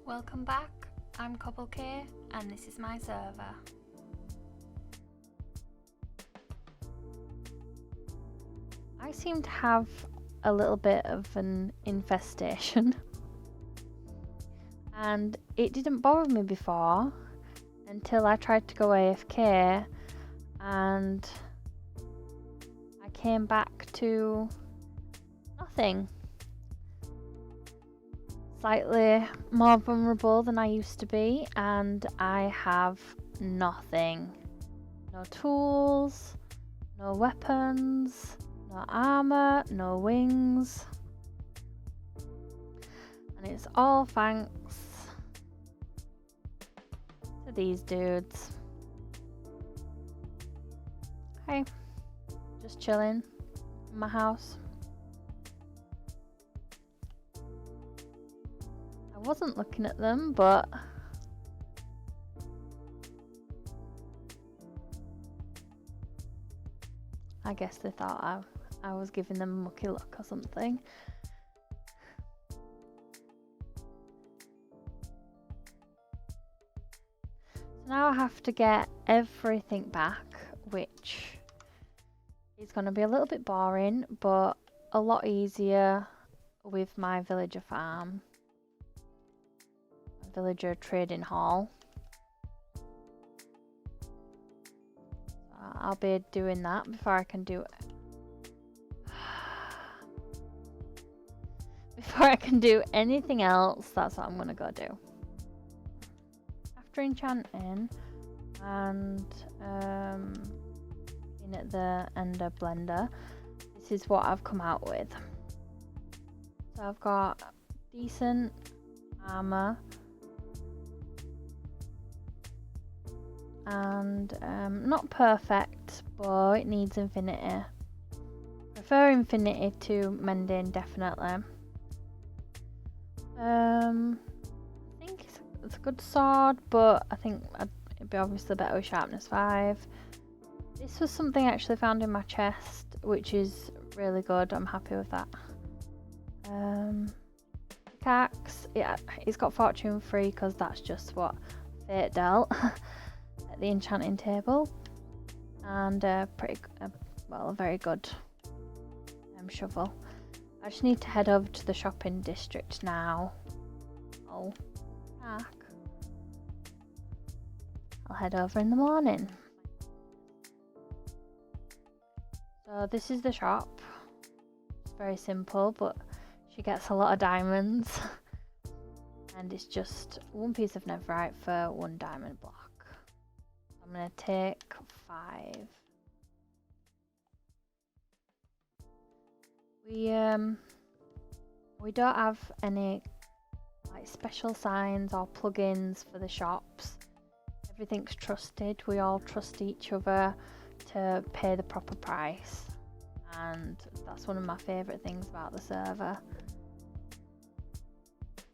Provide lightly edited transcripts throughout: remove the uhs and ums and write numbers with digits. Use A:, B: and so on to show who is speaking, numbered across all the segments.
A: Welcome back, I'm Cobble K and this is my server. I seem to have a little bit of an infestation and it didn't bother me before until I tried to go AFK and I came back to nothing. Slightly more vulnerable than I used to be, and I have nothing. No tools, no weapons, no armor, no wings. And it's all thanks to these dudes. Hey, just chilling in my house. I wasn't looking at them, but I guess they thought I was giving them a mucky look or something. So now I have to get everything back, which is going to be a little bit boring, but a lot easier with my villager farm. Villager trading hall. I'll be doing that before I can do before I can do anything else. That's what I'm gonna go do. After enchanting and looking at the Ender blender, this is what I've come out with. So I've got decent armor and not perfect, but it needs infinity. Prefer infinity to mending, definitely. I think it's a good sword, but I think it'd be obviously better with sharpness 5. This was something I actually found in my chest, which is really good. I'm happy with that. Pickaxe, yeah, it's got fortune 3 because that's just what fate dealt. The enchanting table, and a very good shovel. I just need to head over to the shopping district now. Oh, back. I'll head over in the morning. So this is the shop. It's very simple, but she gets a lot of diamonds and it's just one piece of netherite for 1 diamond block. I'm gonna take 5. We don't have any like special signs or plugins for the shops. Everything's trusted. We all trust each other to pay the proper price, and that's one of my favourite things about the server.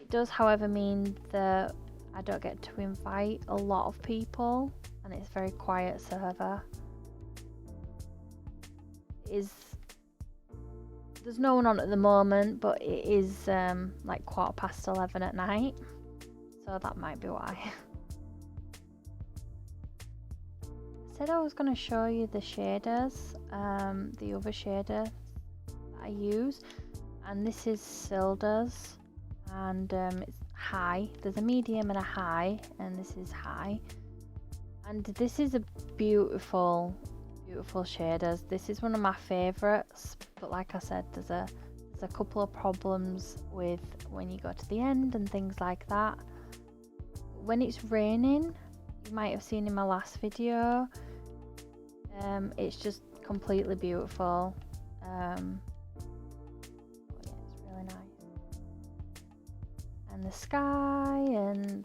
A: It does, however, mean that I don't get to invite a lot of people, and it's a very quiet server. There's no one on at the moment, but it is like 11:15 at night, so that might be why. I said I was going to show you the shaders, the other shader that I use, and this is Silda's, and it's high. There's a medium and a high, and this is high. And this is a beautiful shaders. This is one of my favorites, but like I said, there's a couple of problems with when you go to the end and things like that. When it's raining, you might have seen in my last video, it's just completely beautiful. Yeah, it's really nice. And the sky and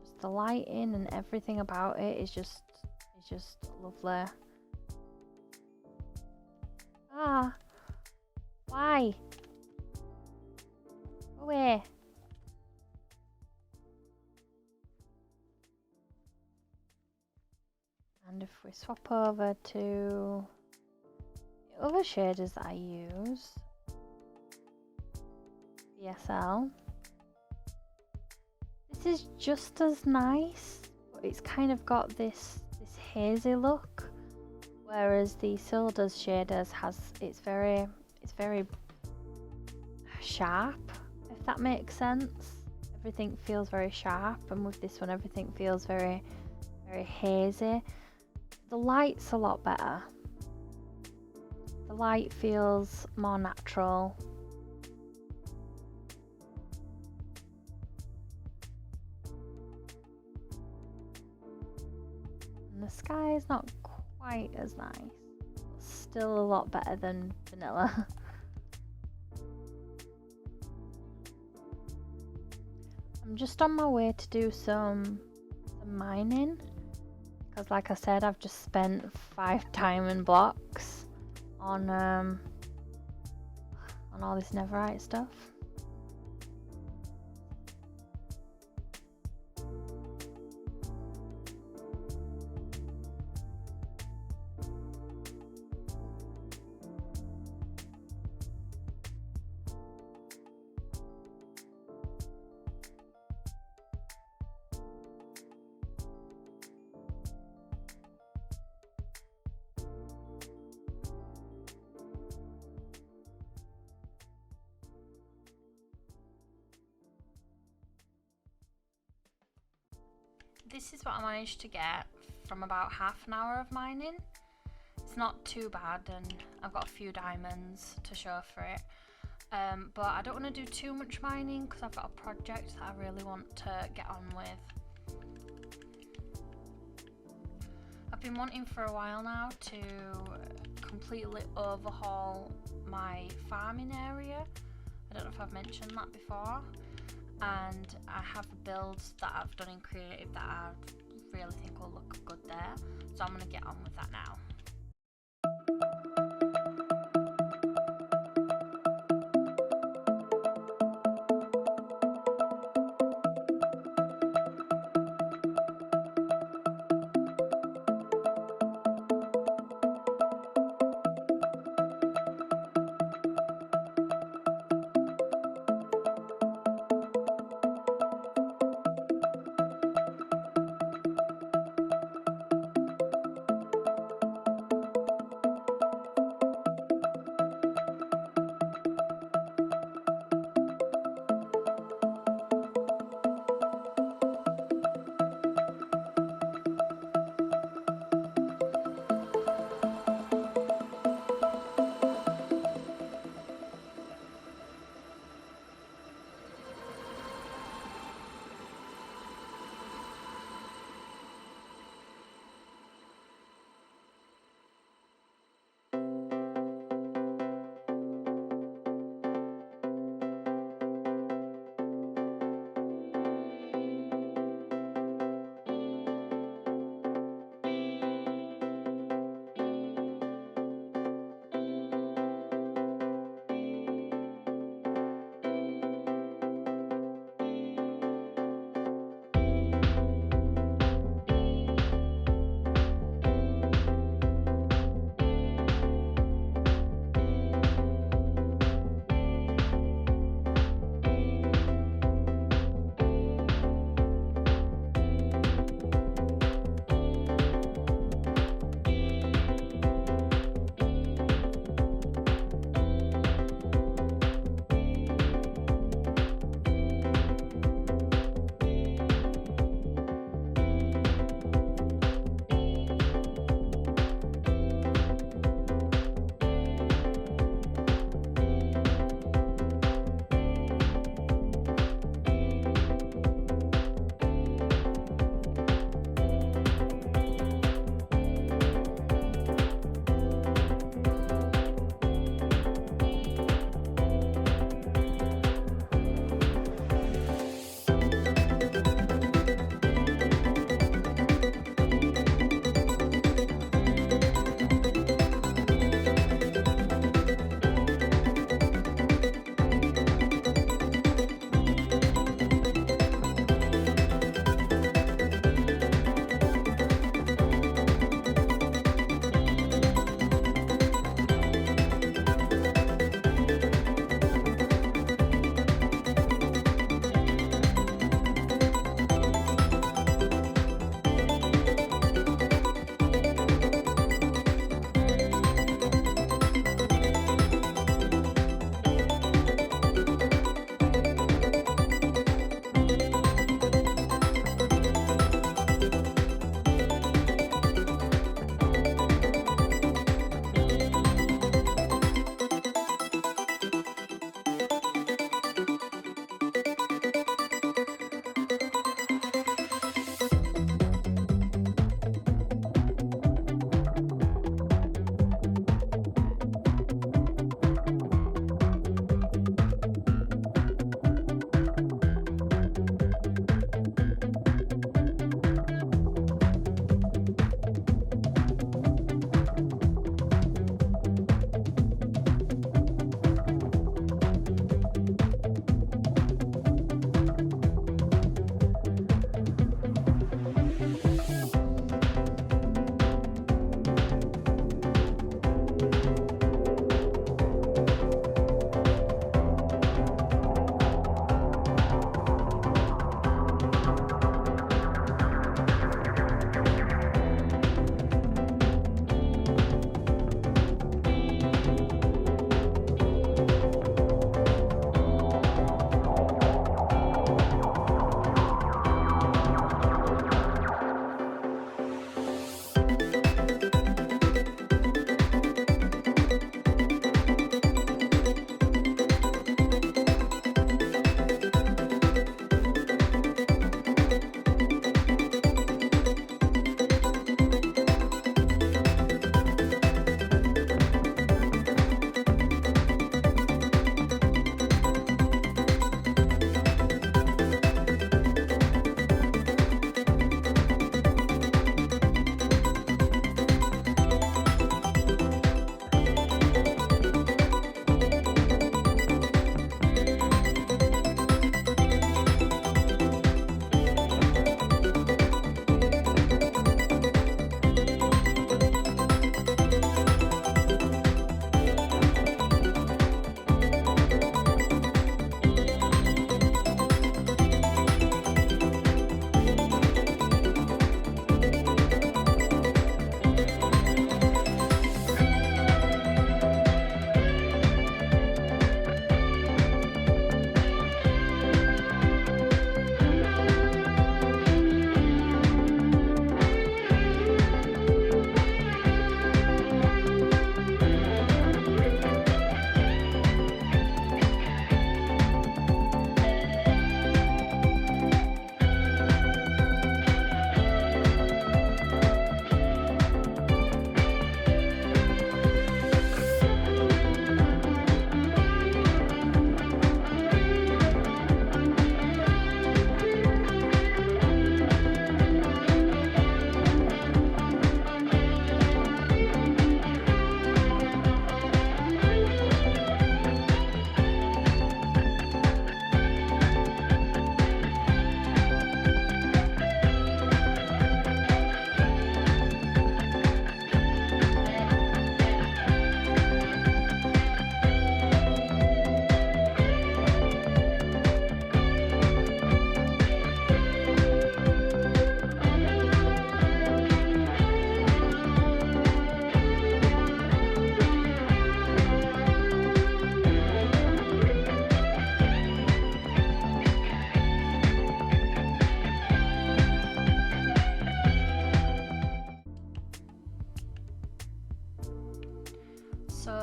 A: just the lighting and everything about it is just lovely. Ah, why? Go away. And if we swap over to the other shaders that I use, BSL, This is just as nice, but it's kind of got this hazy look, whereas the Silda's shaders it's very sharp, if that makes sense. Everything feels very sharp, and with this one everything feels very hazy. The light's a lot better. The light feels more natural. And the sky is not quite as nice, but still a lot better than vanilla. I'm just on my way to do some mining, because like I said, I've just spent 5 diamond blocks on all this netherite stuff. This is what I managed to get from about half an hour of mining. It's not too bad, and I've got a few diamonds to show for it. But I don't want to do too much mining because I've got a project that I really want to get on with. I've been wanting for a while now to completely overhaul my farming area. I don't know if I've mentioned that before. And I have builds that I've done in creative that I really think will look good there, so I'm going to get on with that now.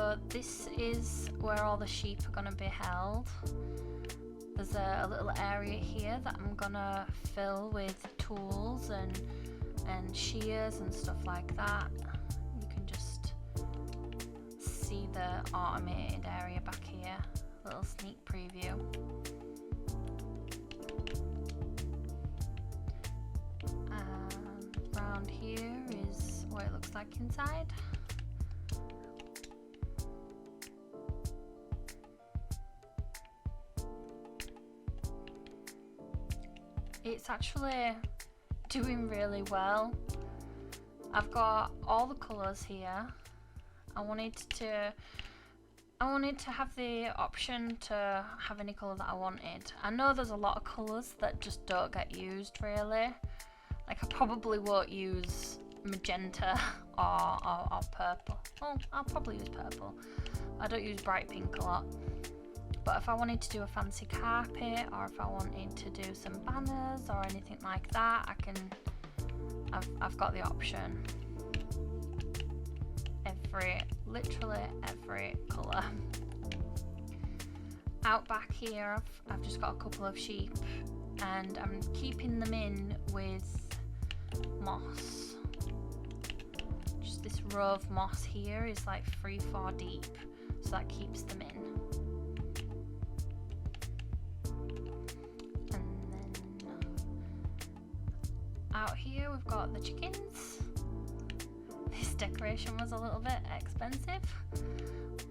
A: So this is where all the sheep are going to be held. There's a little area here that I'm going to fill with tools and shears and stuff like that. You can just see the automated area back here. A little sneak preview. And around here is what it looks like inside. It's actually doing really well. I've got all the colours here. I wanted to have the option to have any colour that I wanted. I know there's a lot of colours that just don't get used really. Like I probably won't use magenta or purple. Well, I'll probably use purple. I don't use bright pink a lot. But if I wanted to do a fancy carpet, or if I wanted to do some banners or anything like that, I've got the option. Literally every colour. Out back here, I've just got a couple of sheep, and I'm keeping them in with moss. Just this row of moss here is like 3-4 deep, so that keeps them in. Out here we've got the chickens. This decoration was a little bit expensive,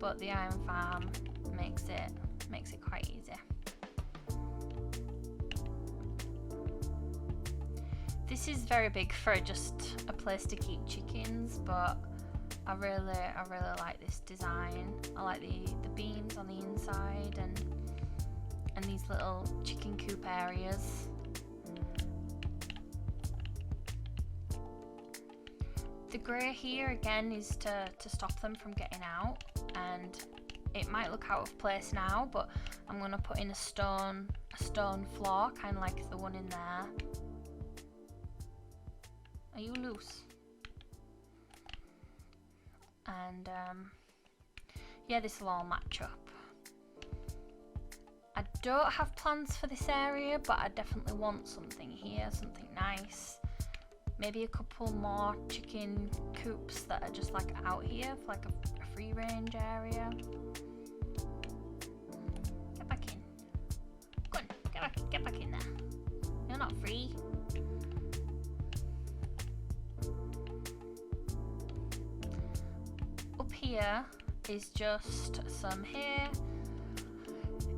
A: but the iron farm makes it quite easy. This is very big for just a place to keep chickens, but I really like this design. I like the beams on the inside and these little chicken coop areas. The grey here again is to stop them from getting out, and it might look out of place now, but I'm going to put in a stone floor, kind of like the one in there. Are you loose? And yeah, this will all match up. I don't have plans for this area, but I definitely want something here, something nice. Maybe a couple more chicken coops that are just like out here for like a free range area. Get back in. Go on, get back in there. You're not free. Up here is just some hay.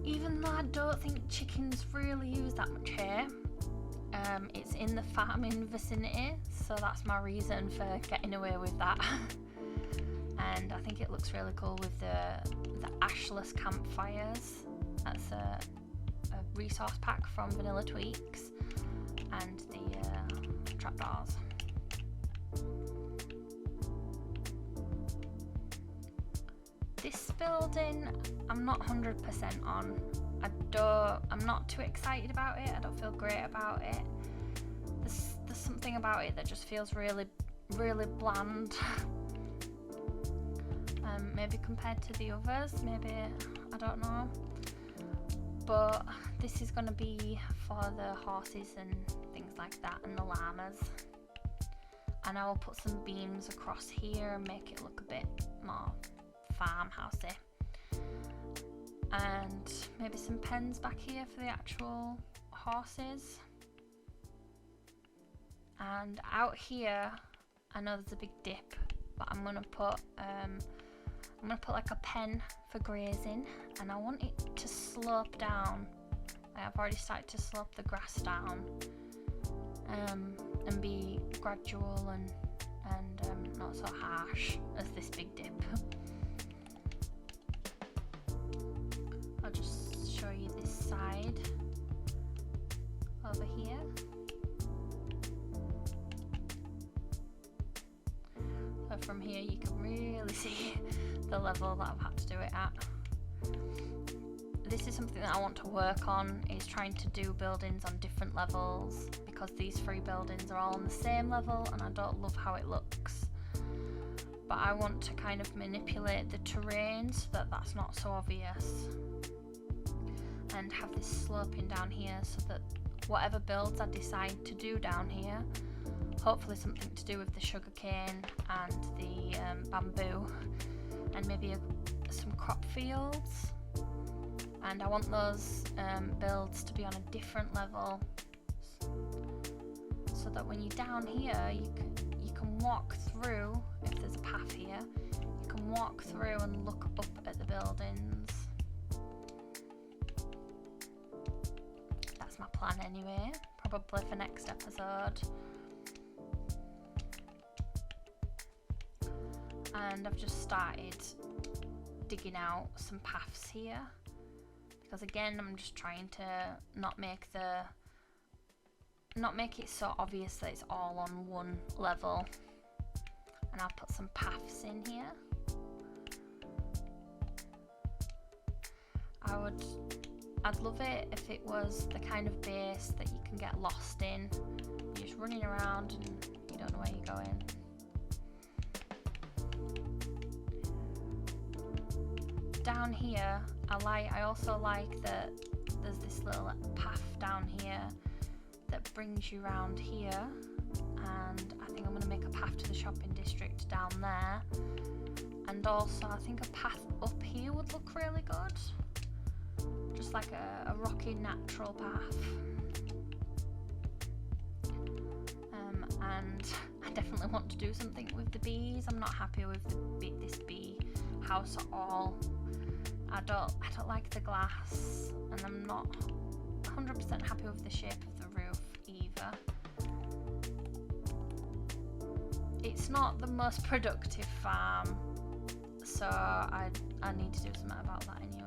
A: Even though I don't think chickens really use that much hay. It's in the farming vicinity, so that's my reason for getting away with that. And I think it looks really cool with the ashless campfires. That's a resource pack from Vanilla Tweaks, and the trapdoors. This building I'm not 100% on. I'm not too excited about it. I don't feel great about it. There's something about it that just feels really bland. Maybe compared to the others, maybe, I don't know. But this is going to be for the horses and things like that, and the llamas. And I will put some beams across here and make it look a bit more farmhousey. And maybe some pens back here for the actual horses. And out here, I know there's a big dip, but I'm gonna put like a pen for grazing, and I want it to slope down. I've already started to slope the grass down, and be gradual and not so harsh as this big dip. I'll just show you this side over here. So from here you can really see the level that I've had to do it at. This is something that I want to work on, is trying to do buildings on different levels, because these three buildings are all on the same level and I don't love how it looks. but I want to kind of manipulate the terrain so that that's not so obvious, and have this sloping down here so that whatever builds I decide to do down here, hopefully something to do with the sugarcane and the bamboo, and maybe some crop fields. And I want those builds to be on a different level, so that when you're down here, you can walk through. If there's a path here, you can walk through and look up at the buildings. That's my plan anyway, probably for next episode. And I've just started digging out some paths here, because again, I'm just trying to not make it so obvious that it's all on one level. And I'll put some paths in here. I'd love it if it was the kind of base that you can get lost in. You're just running around and you don't know where you're going. Down here, I also like that there's this little path down here that brings you around here, and I think I'm going to make a path to the shopping district down there, and also I think a path up here would look really good, just like a rocky natural path. And I definitely want to do something with the bees. I'm not happy with this bee house at all. I don't like the glass, and I'm not 100% happy with the shape of the roof either. It's not the most productive farm, so I need to do something about that anyway.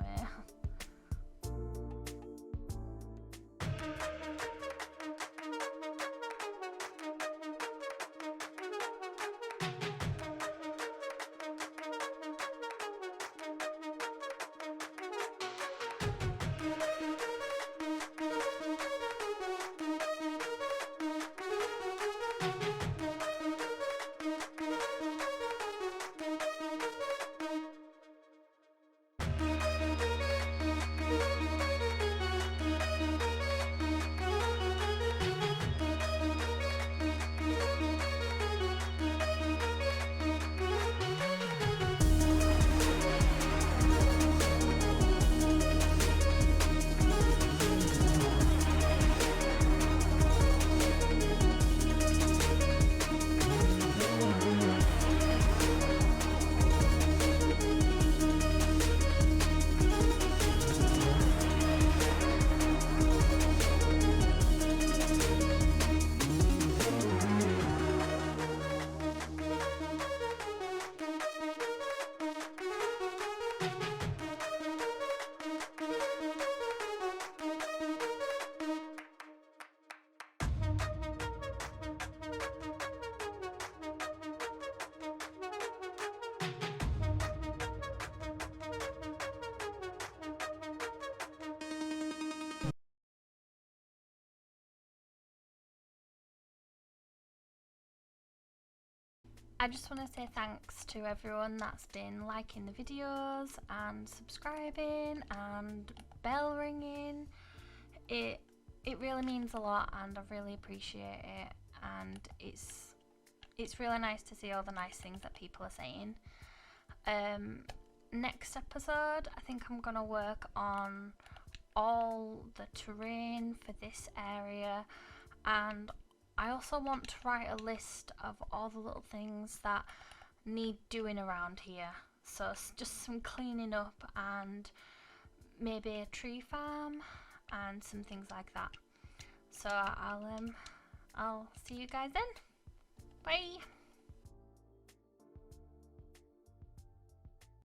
A: I just want to say thanks to everyone that's been liking the videos and subscribing and bell ringing. It really means a lot, and I really appreciate it, and it's really nice to see all the nice things that people are saying. Next episode, I think I'm gonna work on all the terrain for this area, and I also want to write a list of all the little things that need doing around here. So just some cleaning up and maybe a tree farm and some things like that. So I'll see you guys then. Bye.